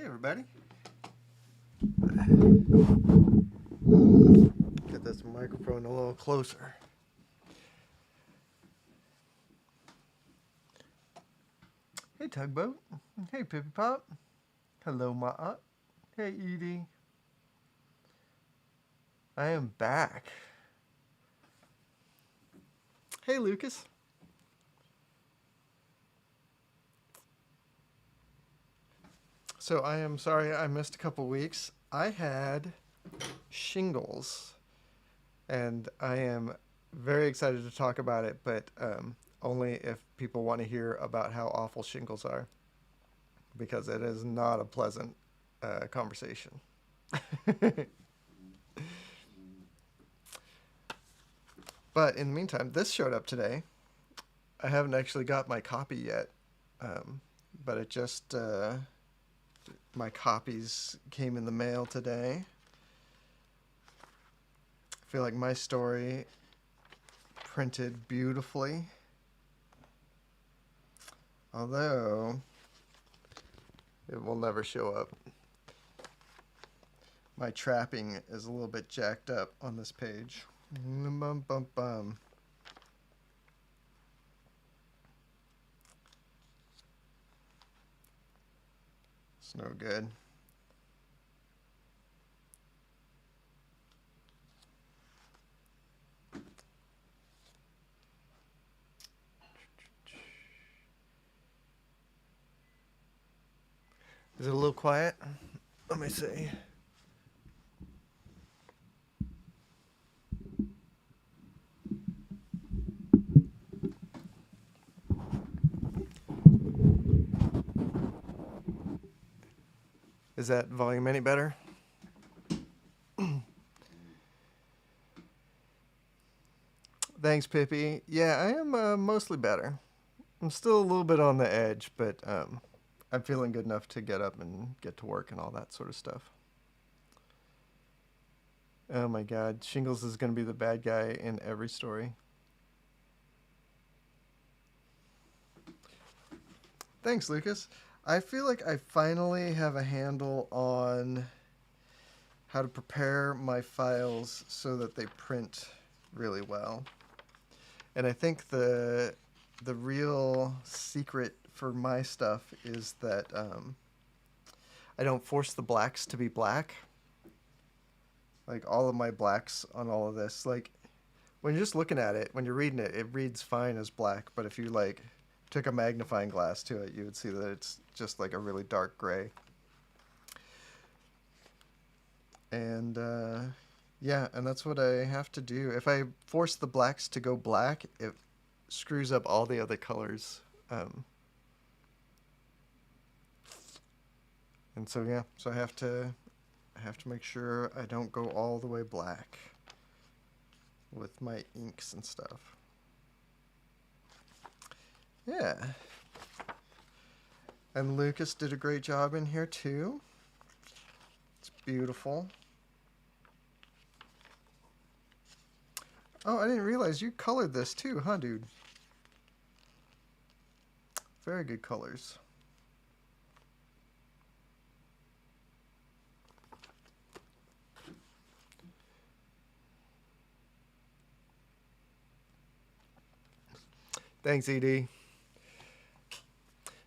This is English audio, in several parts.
everybody. Get this microphone a little closer. Hey, Tugboat. Hey, Pippy Pop. Hello, Ma. Hey, Edie. I am back. Hey, Lucas. So I am sorry I missed a couple weeks. I had shingles, and I am very excited to talk about it, but only if people want to hear about how awful shingles are, because it is not a pleasant conversation. But in the meantime, this showed up today. I haven't actually got my copy yet, but it just, my copies came in the mail today. I feel like my story printed beautifully. Although, it will never show up. My trapping is a little bit jacked up on this page. Bum, bum, bum. It's no good. Is it a little quiet? Let me see. Is that volume any better? Thanks, Pippi. Yeah, I am mostly better. I'm still a little bit on the edge, but I'm feeling good enough to get up and get to work and all that sort of stuff. Oh my god, Shingles is going to be the bad guy in every story. Thanks, Lucas. I feel like I finally have a handle on how to prepare my files so that they print really well. And I think the real secret for my stuff is that I don't force the blacks to be black. Like all of my blacks on all of this, like when you're just looking at it, when you're reading it, it reads fine as black. But if you like took a magnifying glass to it, you would see that it's just like a really dark gray. And yeah, and that's what I have to do. If I force the blacks to go black, it screws up all the other colors. And so yeah, so I have to make sure I don't go all the way black with my inks and stuff. Yeah. And Lucas did a great job in here too. It's beautiful. Oh, I didn't realize you colored this too, huh, dude? Very good colors. Thanks, ED.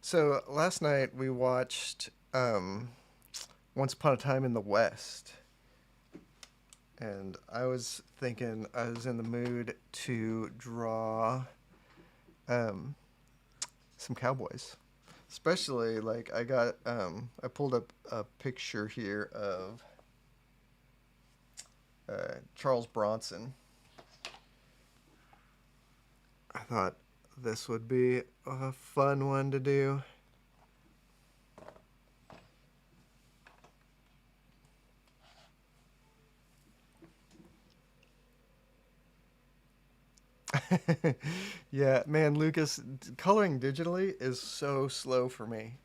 So last night we watched Once Upon a Time in the West. And I was thinking I was in the mood to draw some cowboys. Especially, like, I got, I pulled up a picture here of Charles Bronson. I thought this would be a fun one to do. Yeah, man, Lucas, coloring digitally is so slow for me.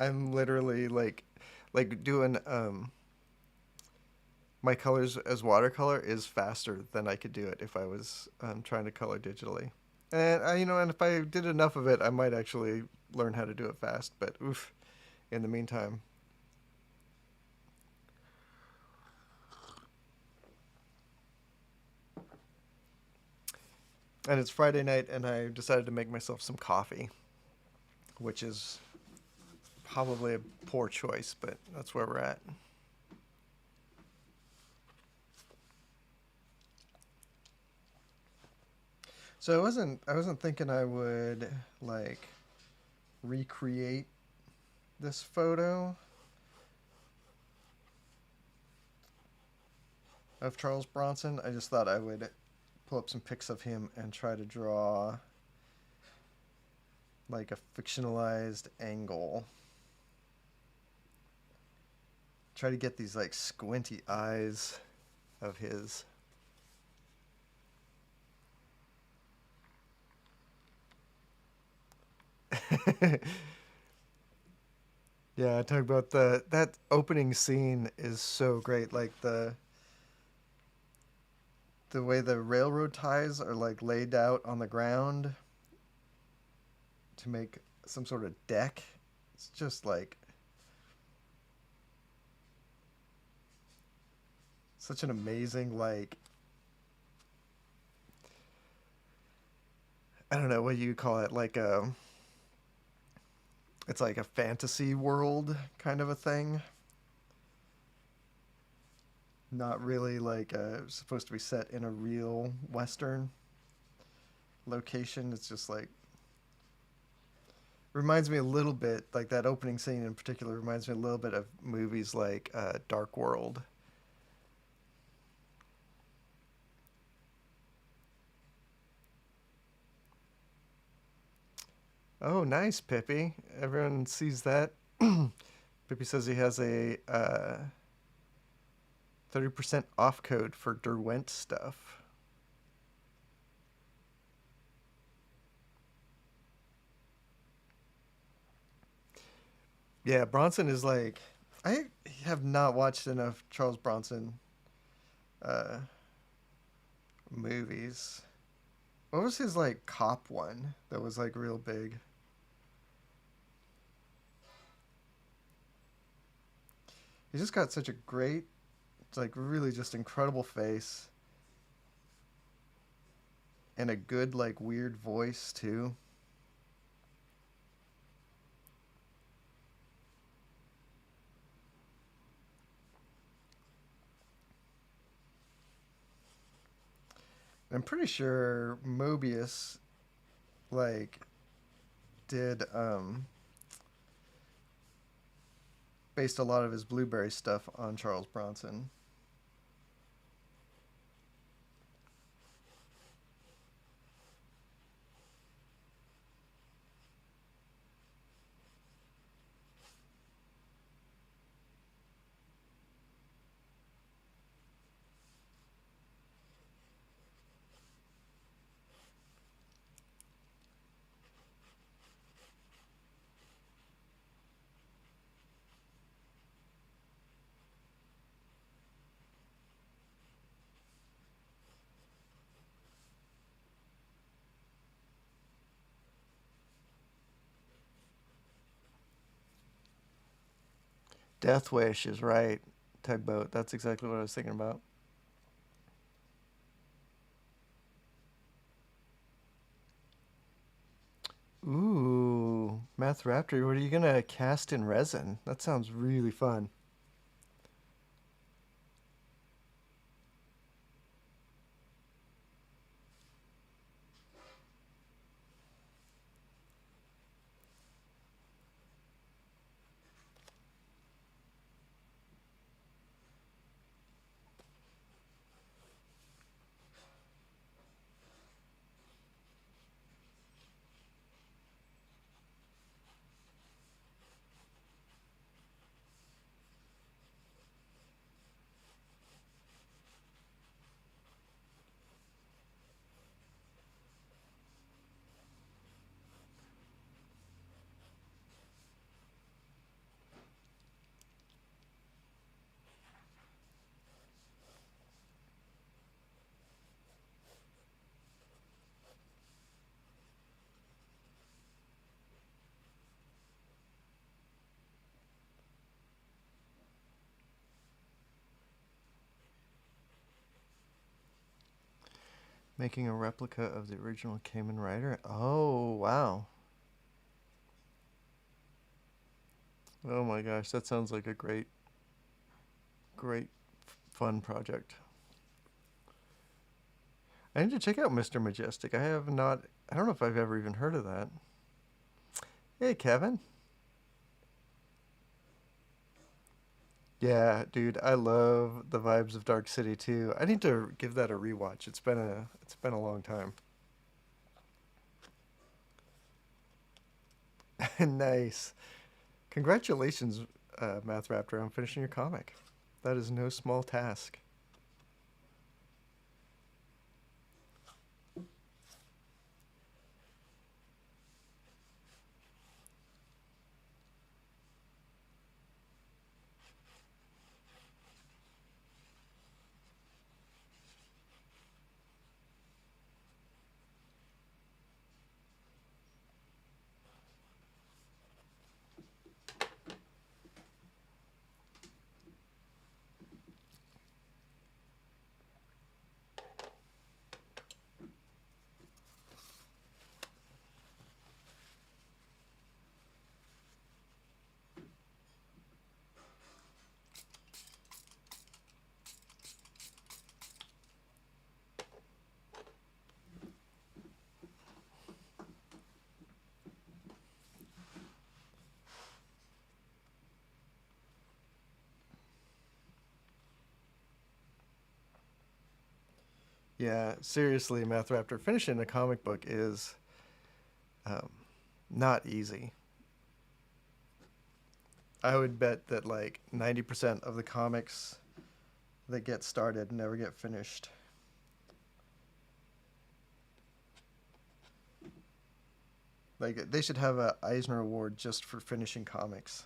I'm literally like doing my colors as watercolor is faster than I could do it if I was trying to color digitally. And and if I did enough of it, I might actually learn how to do it fast. But oof, in the meantime, And it's Friday night, and I decided to make myself some coffee, which is probably a poor choice, but that's where we're at. So I wasn't thinking I would like recreate this photo of Charles Bronson. I just thought I would pull up some pics of him and try to draw like a fictionalized angle. Try to get these like squinty eyes of his. Yeah, talk about that opening scene is so great. Like the way the railroad ties are like laid out on the ground to make some sort of deck. It's just like such an amazing like I don't know what you call it, like a it's like a fantasy world kind of a thing. Not really like supposed to be set in a real Western location. It's just like reminds me a little bit like that opening scene in particular reminds me a little bit of movies like Dark World. Oh, nice, Pippi. Everyone sees that. Pippi says he has a 30% off code for Derwent stuff. Yeah, Bronson is like I have not watched enough Charles Bronson uh, movies. What was his like cop one that was like real big? He's just got such a great, like really just incredible face and a good like weird voice too. I'm pretty sure Mobius like did based a lot of his Blueberry stuff on Charles Bronson. Death Wish is right. Tugboat. That's exactly what I was thinking about. Ooh, Math Raptor. What are you gonna cast in resin? That sounds really fun. Making a replica of the original Kamen Rider. Oh, wow. Oh my gosh, that sounds like a great, fun project. I need to check out Mr. Majestic. I have not, I don't know if I've ever even heard of that. Hey, Kevin. Yeah, dude, I love the vibes of Dark City too. I need to give that a rewatch. It's been a long time. Nice. Congratulations, Math Raptor, on finishing your comic. That is no small task. Yeah, seriously, Math Raptor, finishing a comic book is um, not easy. I would bet that like 90% of the comics that get started never get finished. Like they should have a Eisner Award just for finishing comics.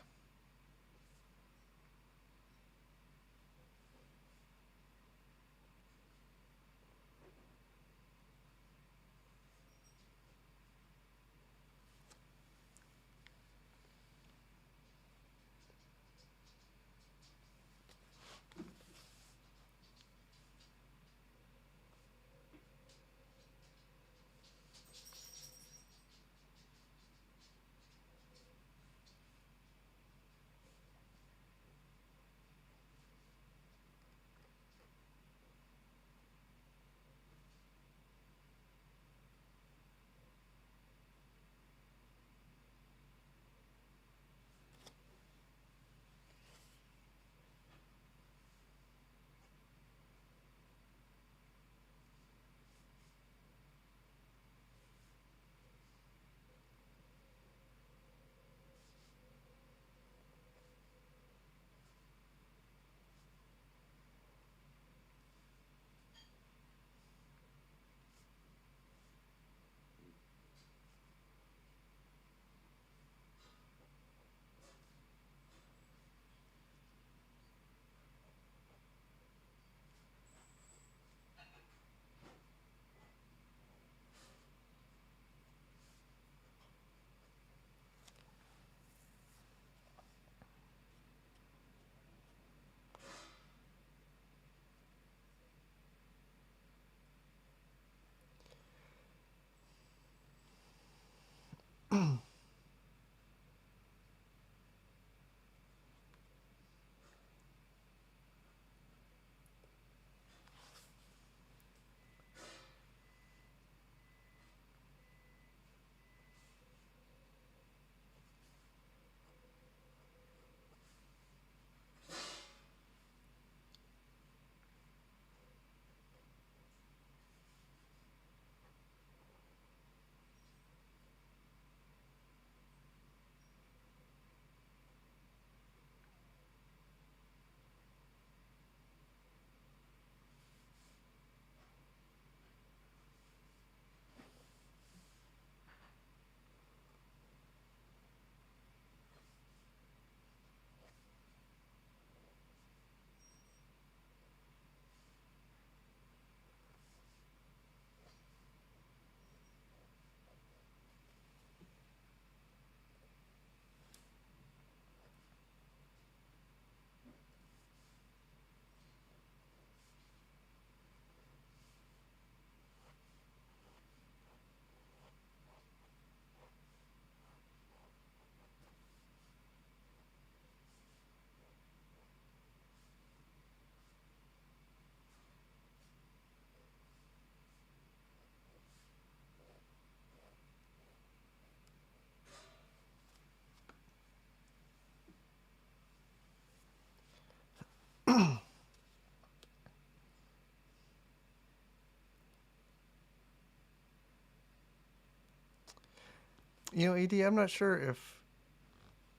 You know, ED, I'm not sure if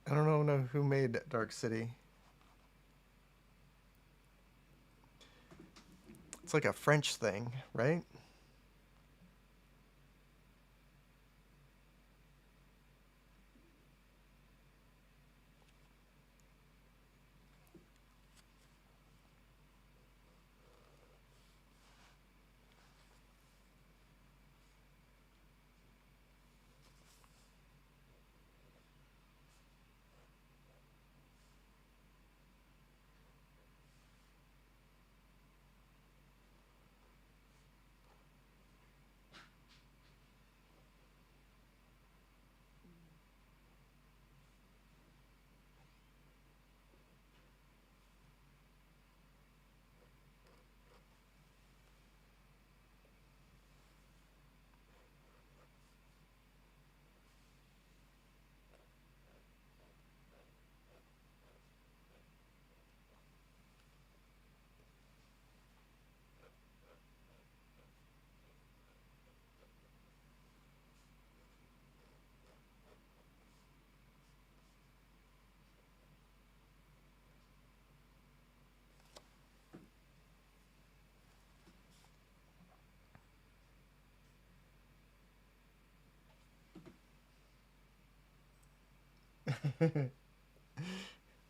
I don't know who made Dark City. It's like a French thing, right?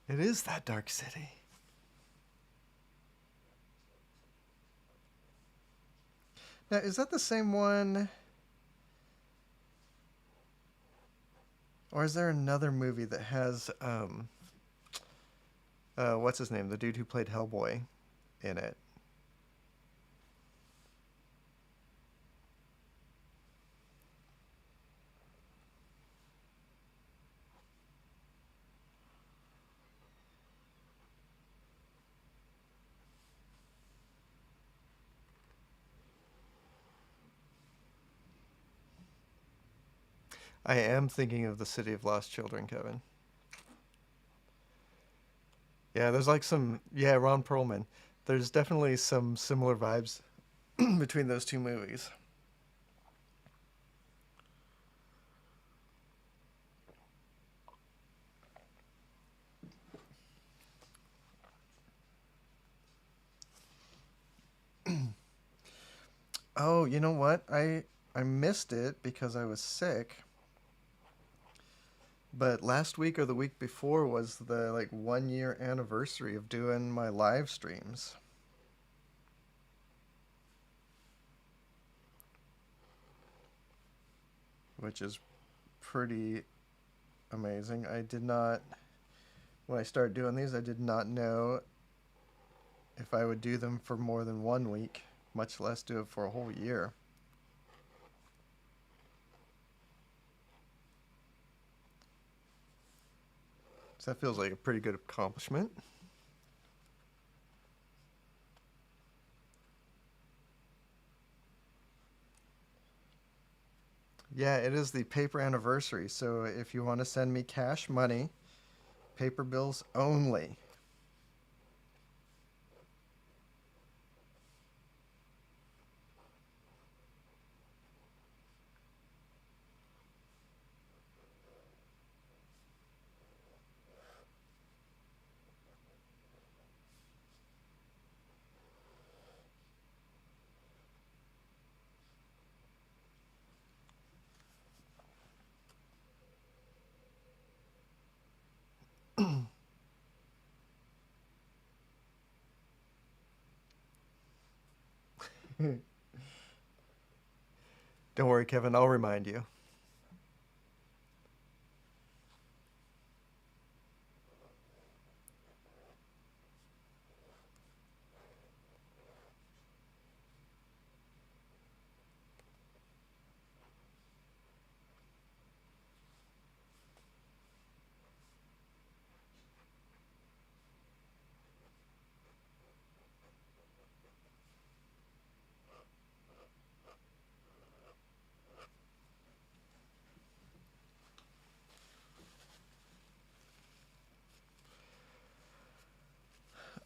It is that Dark City. Now, is that the same one? Or is there another movie that has what's his name? The dude who played Hellboy in it. I am thinking of the City of Lost Children, Kevin. Yeah, there's like some Ron Perlman. There's definitely some similar vibes between those two movies. Oh, you know what? I missed it because I was sick. But last week or the week before was the like 1 year anniversary of doing my live streams, which is pretty amazing. I did not when I started doing these, I did not know if I would do them for more than 1 week, much less do it for a whole year. So that feels like a pretty good accomplishment. Yeah, it is the paper anniversary. So if you want to send me cash money, paper bills only. Don't worry, Kevin, I'll remind you.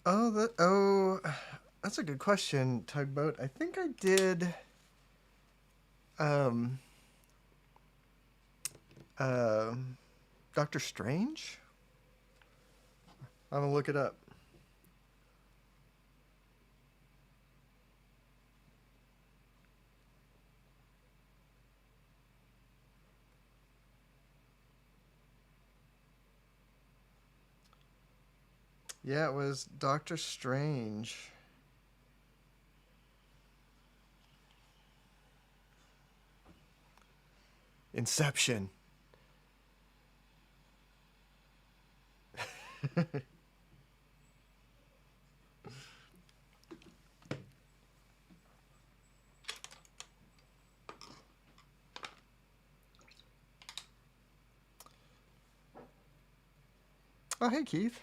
Oh, that's a good question, Tugboat. I think I did. Um, Um, Doctor Strange? I'm gonna look it up. Yeah, it was Doctor Strange. Inception. Oh, hey, Keith.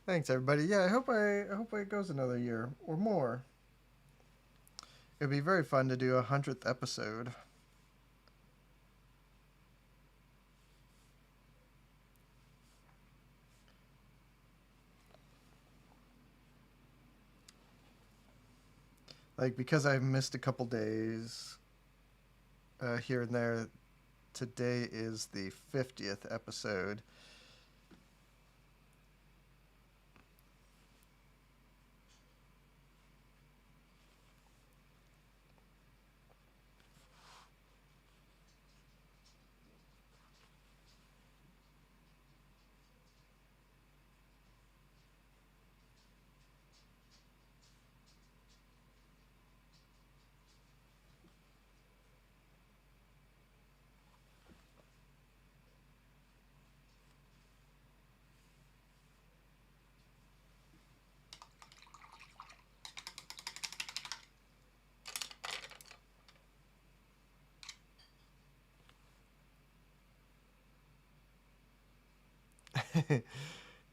Thanks, everybody. Yeah, I hope it goes another year or more. It'd be very fun to do 100th episode. Like, because I've missed a couple days here and there, today is the 50th episode.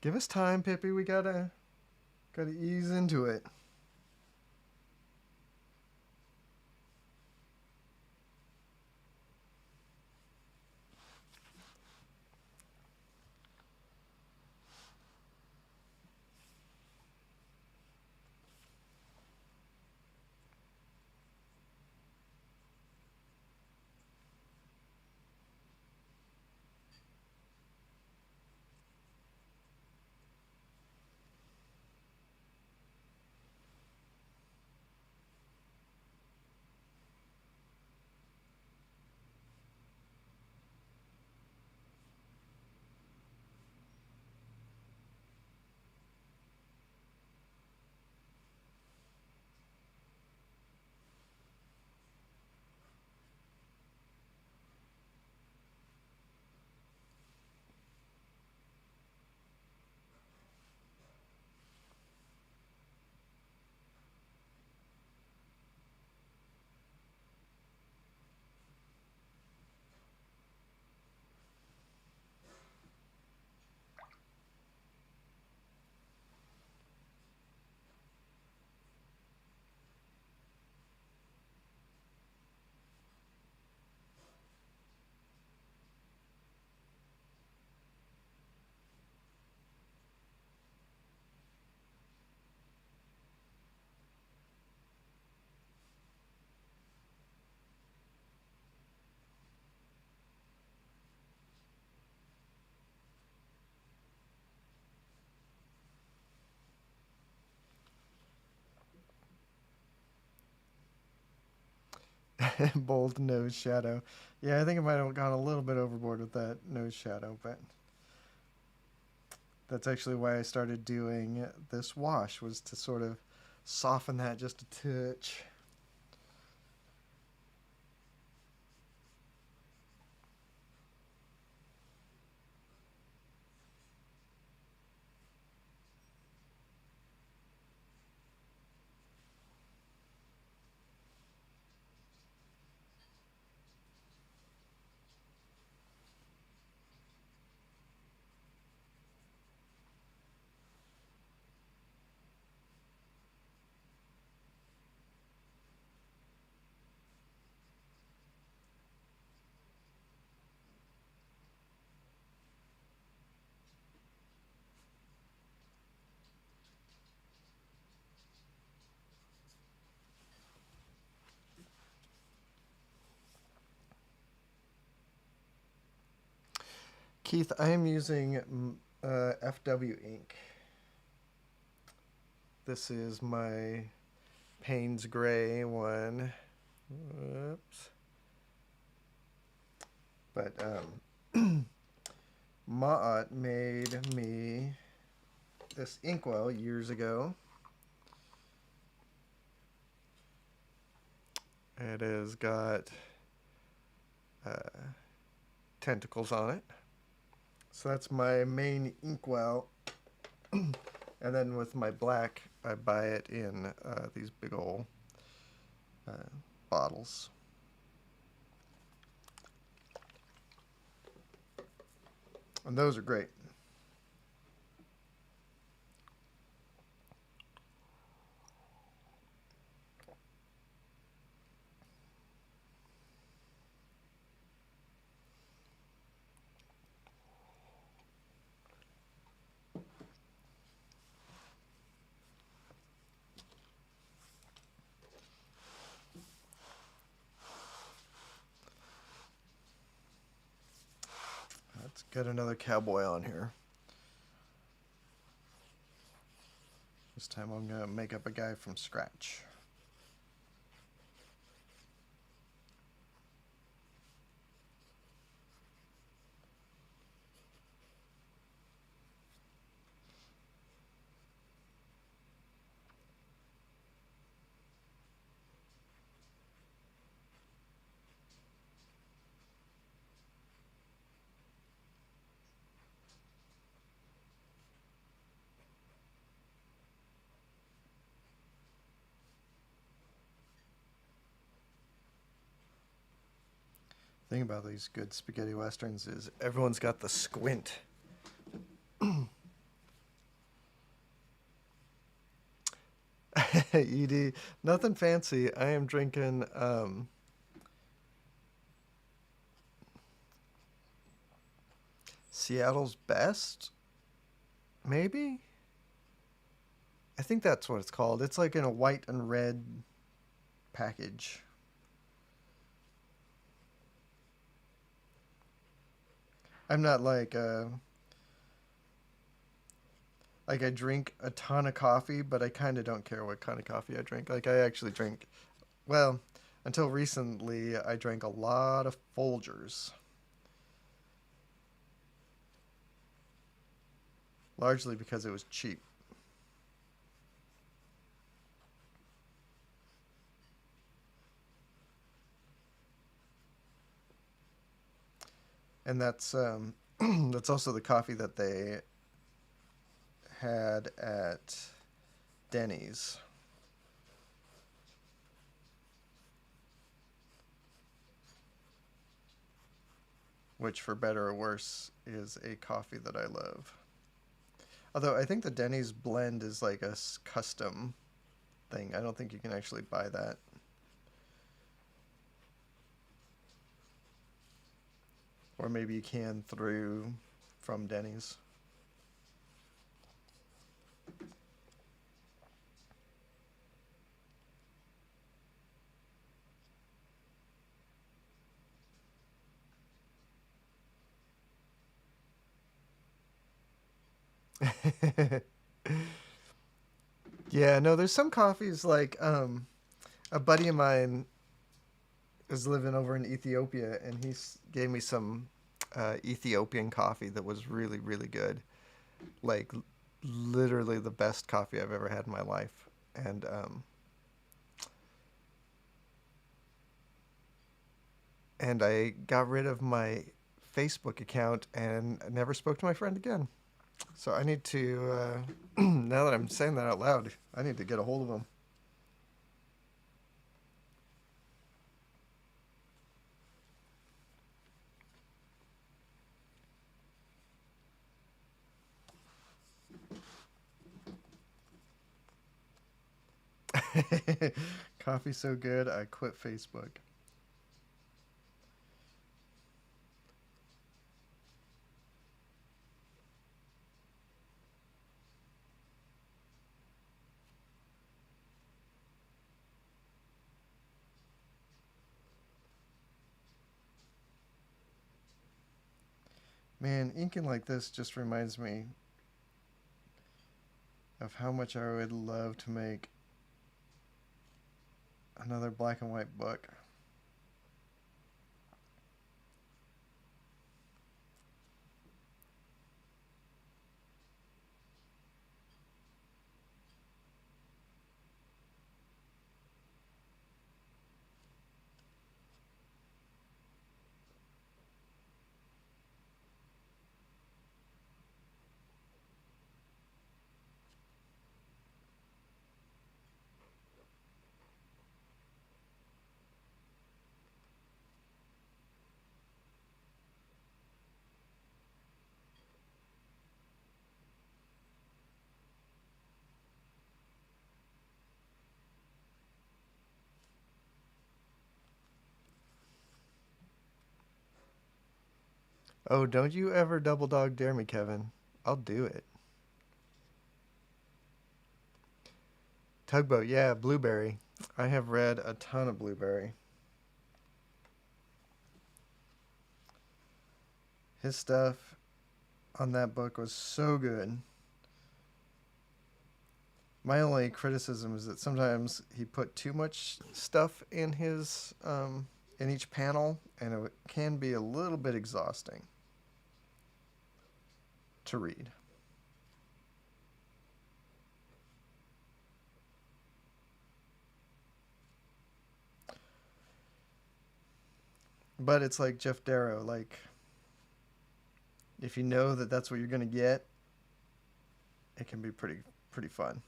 Give us time, Pippi. We gotta ease into it. Bold nose shadow. Yeah, I think I might have gone a little bit overboard with that nose shadow, but that's actually why I started doing this wash, was to sort of soften that just a touch. Keith, I am using FW ink. This is my Payne's Gray one. Whoops. But Maat made me this inkwell years ago. It has got tentacles on it. So that's my main inkwell. And then with my black, I buy it in these big old bottles. And those are great. Let's get another cowboy on here. This time I'm going to make up a guy from scratch. The thing about these good spaghetti westerns is everyone's got the squint. ED, nothing fancy. I am drinking Seattle's Best, maybe? I think that's what it's called. It's like in a white and red package. I'm not like I drink a ton of coffee, but I kind of don't care what kind of coffee I drink. Like I actually drink, well, until recently I drank a lot of Folgers. Largely because it was cheap. And that's that's also the coffee that they had at Denny's. Which, for better or worse, is a coffee that I love. Although I think the Denny's blend is like a custom thing. I don't think you can actually buy that. Or maybe you can from Denny's. Yeah, no, there's some coffees like a buddy of mine is living over in Ethiopia, and he gave me some Ethiopian coffee that was really, really good. Like literally the best coffee I've ever had in my life. And I got rid of my Facebook account and never spoke to my friend again. So I need to, now that I'm saying that out loud, I need to get a hold of him. Coffee so good, I quit Facebook. Man, inking like this just reminds me of how much I would love to make another black and white book. Oh, don't you ever double dog dare me, Kevin. I'll do it. Tugboat, yeah, Blueberry. I have read a ton of Blueberry. His stuff on that book was so good. My only criticism is that sometimes he put too much stuff in his in each panel, and it can be a little bit exhausting to read. But it's like Jeff Darrow, like if you know that that's what you're going to get, it can be pretty fun.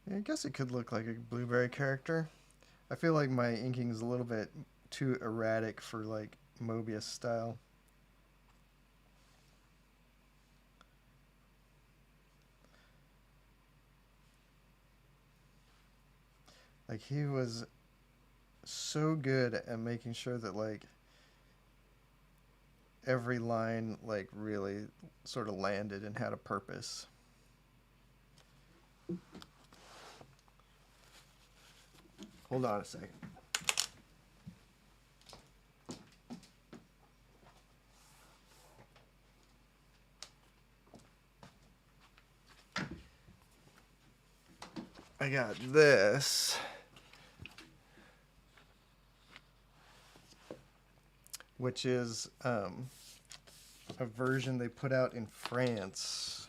Yeah, I guess it could look like a Blueberry character. I feel like my inking is a little bit too erratic for like Mobius style. Like he was so good at making sure that like every line like really sort of landed and had a purpose. Hold on a second. I got this, which is a version they put out in France.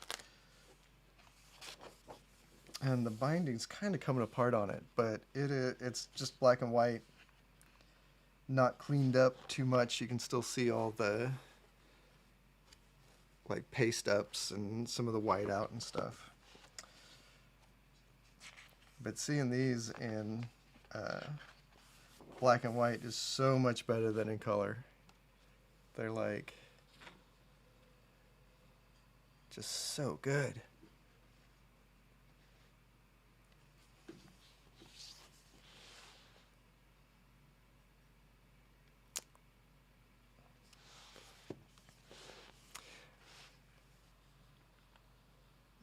And the binding's kind of coming apart on it, but it's just black and white, not cleaned up too much. You can still see all the like paste ups and some of the white out and stuff. But seeing these in black and white is so much better than in color. They're like just so good.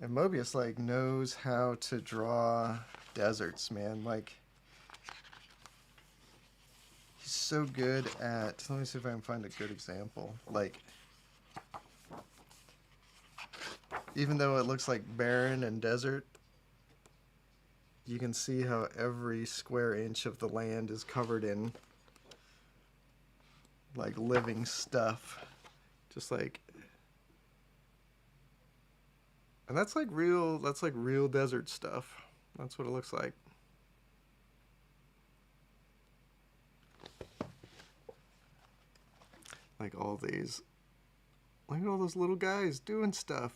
And Mobius like knows how to draw deserts, man. Like he's so good at. Let me see if I can find a good example. Like even though it looks like barren and desert, you can see how every square inch of the land is covered in like living stuff. Just like And that's like real desert stuff. That's what it looks like. Like all these. Look at all those little guys doing stuff.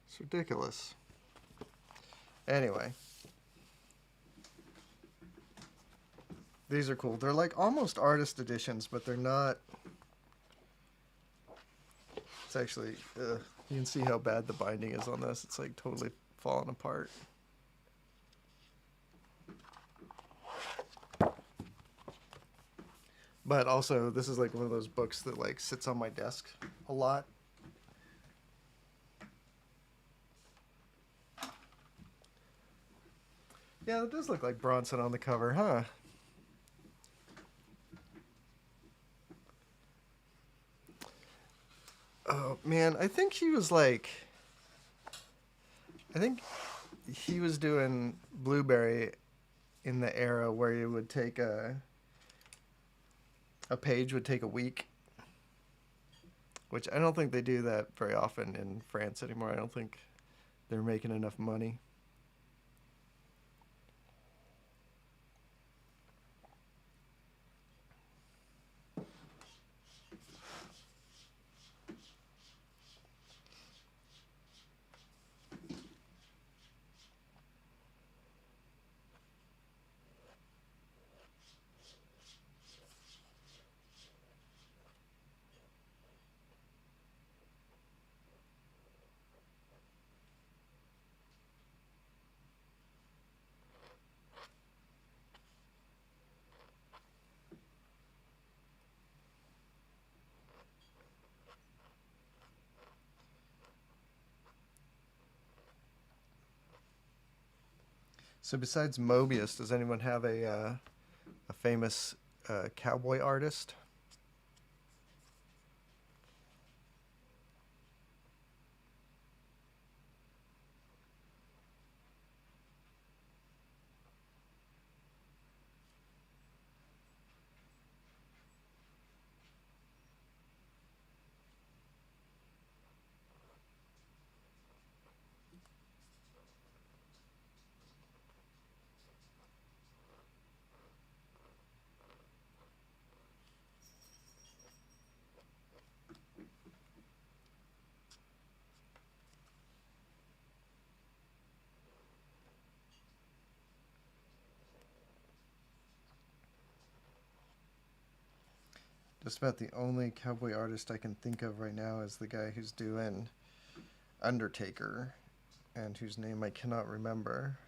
It's ridiculous. Anyway. These are cool. They're like almost artist editions, but they're not. It's actually, you can see how bad the binding is on this. It's like totally falling apart. But also, this is like one of those books that like sits on my desk a lot. Yeah, it does look like Bronson on the cover, huh? Oh, man, I think he was like... I think he was doing Blueberry in the era where you would take a page would take a week, which I don't think they do that very often in France anymore. I don't think they're making enough money. So besides Mobius, does anyone have a famous cowboy artist? Just about the only cowboy artist I can think of right now is the guy who's doing Undertaker, and whose name I cannot remember.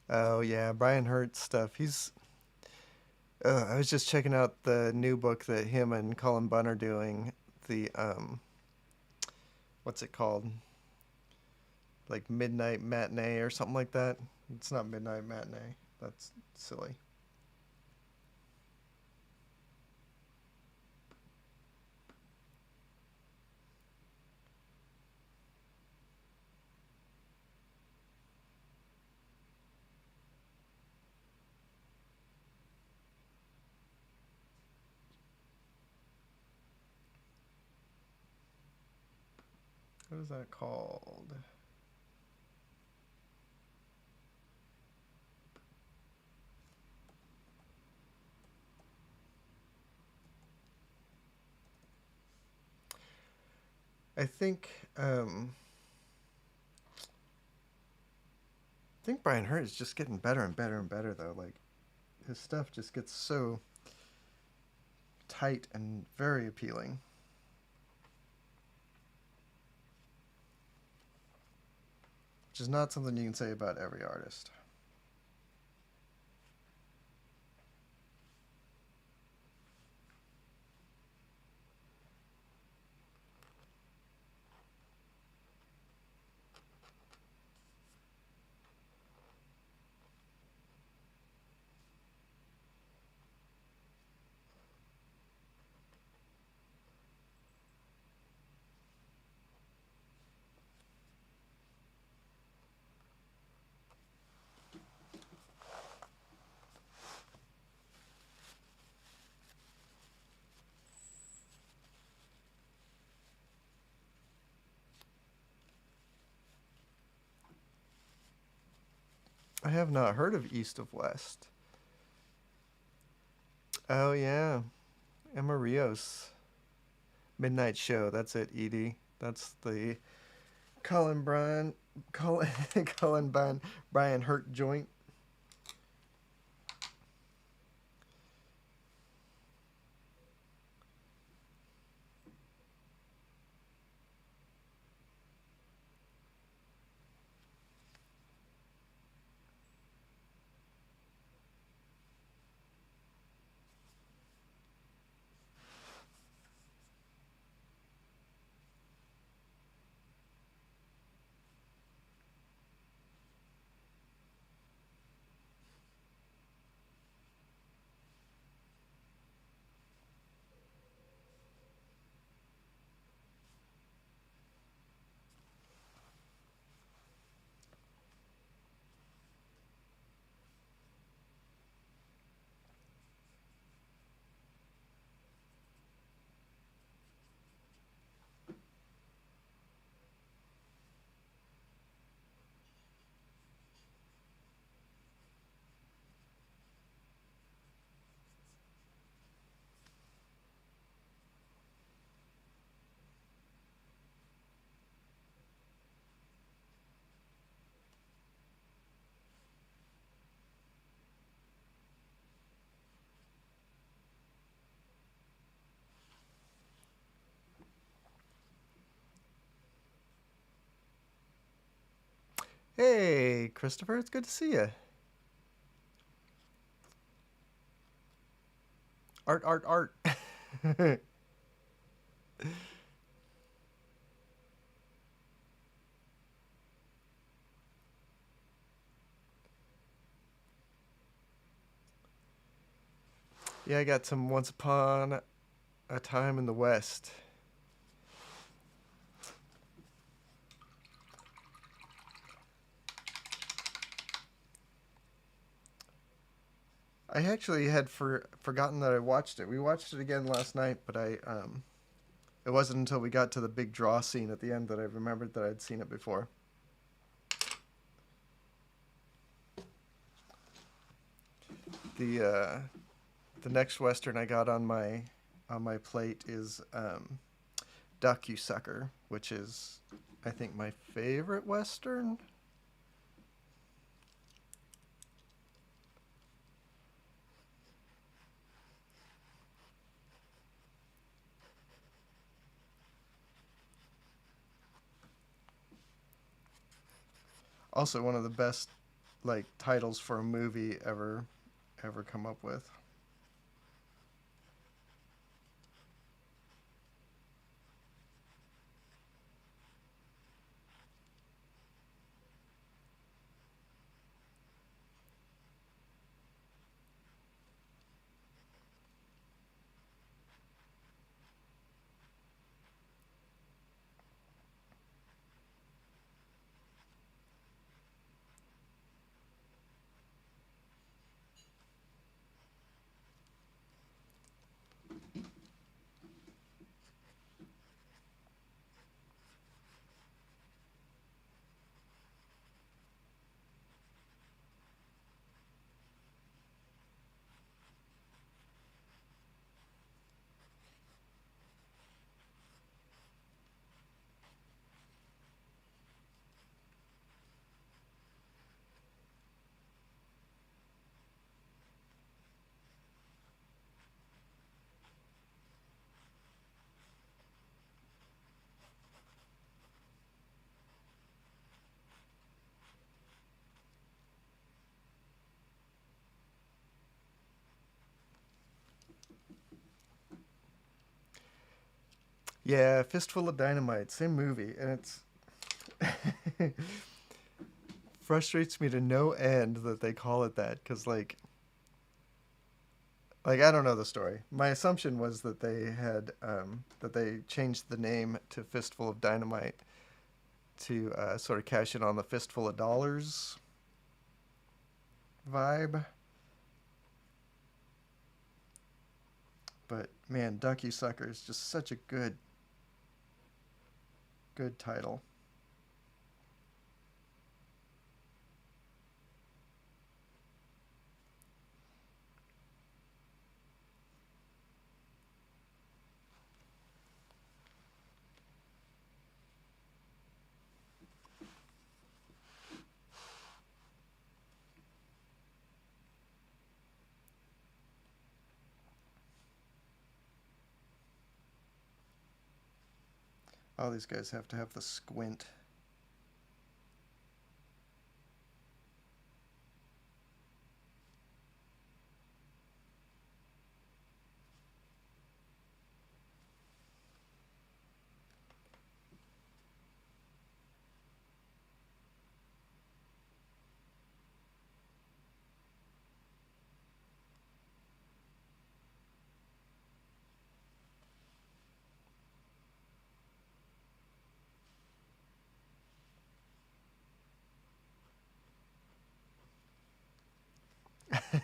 Oh yeah, Brian Hurt's stuff. He's. I was just checking out the new book that him and Colin Bunn are doing. The what's it called? Like Midnight Matinee or something like that. It's not Midnight Matinee. That's silly. What is that called? I think Brian Hurt is just getting better and better and better though. Like his stuff just gets so tight and very appealing. Which is not something you can say about every artist. I have not heard of East of West. Oh yeah, Emma Rios. Midnight Show. That's it, Edie. That's the Colin Bryan, Colin, Colin Brian Hurt joint. Hey, Christopher, it's good to see you. Art, art, art. Yeah, I got some Once Upon a Time in the West. I actually had forgotten that I watched it. We watched it again last night, but it wasn't until we got to the big draw scene at the end that I remembered that I'd seen it before. The the next western I got on my plate is Duck You Sucker, which is I think my favorite western. Also one of the best like titles for a movie ever come up with. Yeah, Fistful of Dynamite, same movie, and it's frustrates me to no end that they call it that because like I don't know the story. My assumption was that they had that they changed the name to Fistful of Dynamite to sort of cash in on the Fistful of Dollars vibe. But man, Ducky Sucker is just such a good title. All these guys have to have the squint.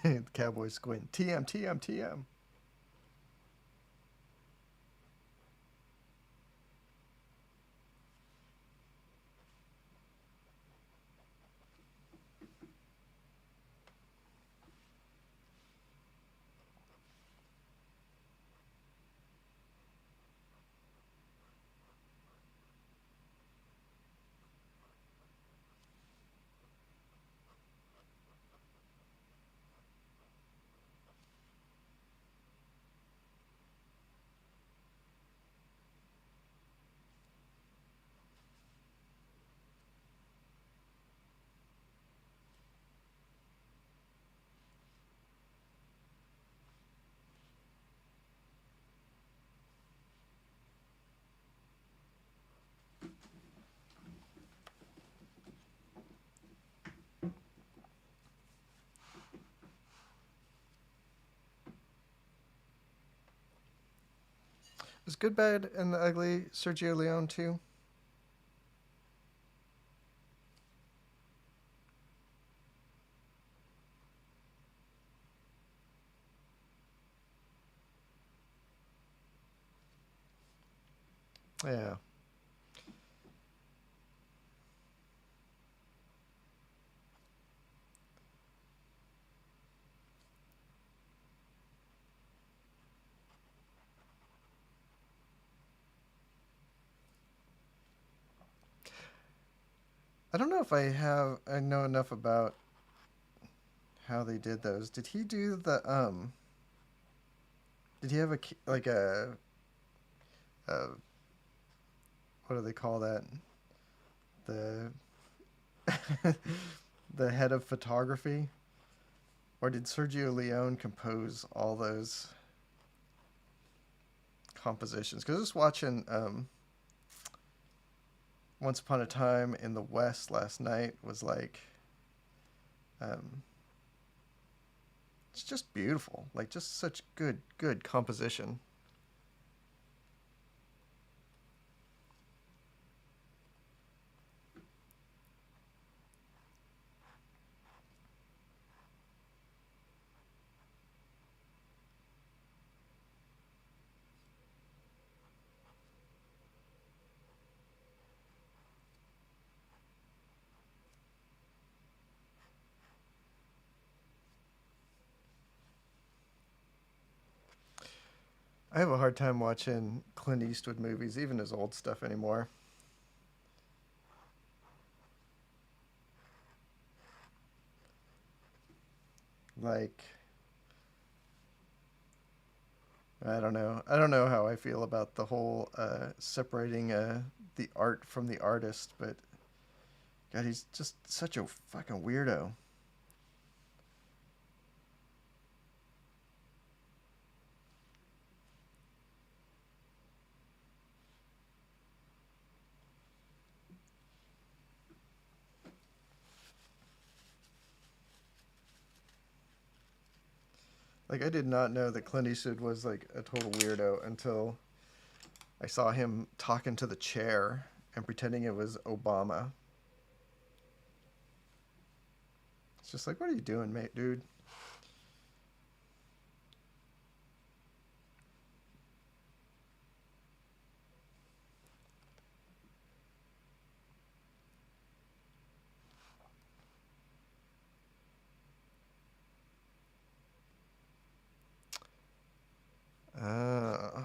The cowboy squint. TM, TM, TM. Was Good, Bad, and the Ugly Sergio Leone too? Yeah. I don't know if I know enough about how they did those. Did he do the did he have like a what do they call that? The the head of photography? Or did Sergio Leone compose all those compositions? Because I was watching Once Upon a Time in the West last night. Was like um, it's just beautiful, like just such good composition. I have a hard time watching Clint Eastwood movies, even his old stuff anymore. Like, I don't know. I don't know how I feel about the whole separating the art from the artist, but God, he's just such a fucking weirdo. Like, I did not know that Clint Eastwood was like a total weirdo until I saw him talking to the chair and pretending it was Obama. It's just like, what are you doing, mate, dude? Uh,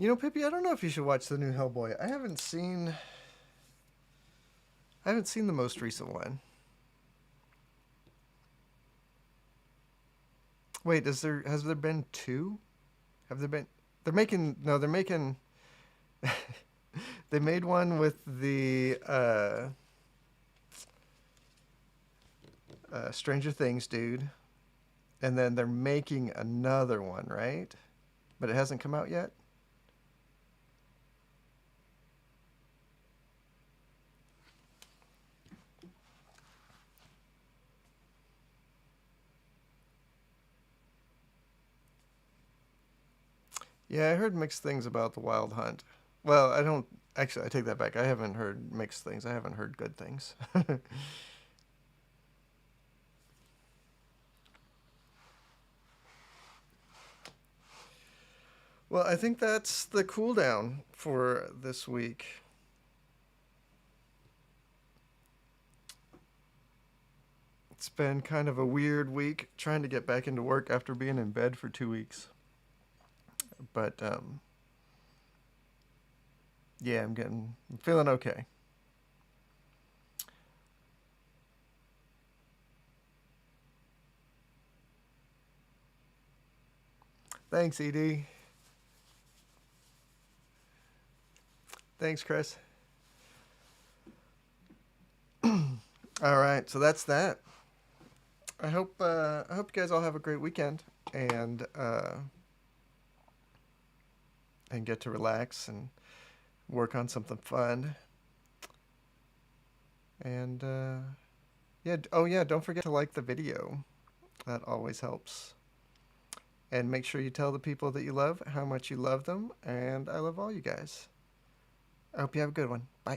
You know, Pippi, I don't know if you should watch the new Hellboy. I haven't seen the most recent one. Wait, has there been two? Have there been? They're making. They made one with the Stranger Things dude, and then they're making another one, right? But it hasn't come out yet. Yeah, I heard mixed things about the Wild Hunt. Well, I don't actually. I take that back. I haven't heard mixed things. I haven't heard good things. Well, I think that's the cooldown for this week. It's been kind of a weird week trying to get back into work after being in bed for 2 weeks. But yeah, I'm feeling okay. Thanks, Ed. Thanks, Chris. All right, so that's that. I hope you guys all have a great weekend and get to relax and work on something fun. And yeah, oh yeah, don't forget to like the video. That always helps. And make sure you tell the people that you love how much you love them, and I love all you guys. I hope you have a good one. Bye.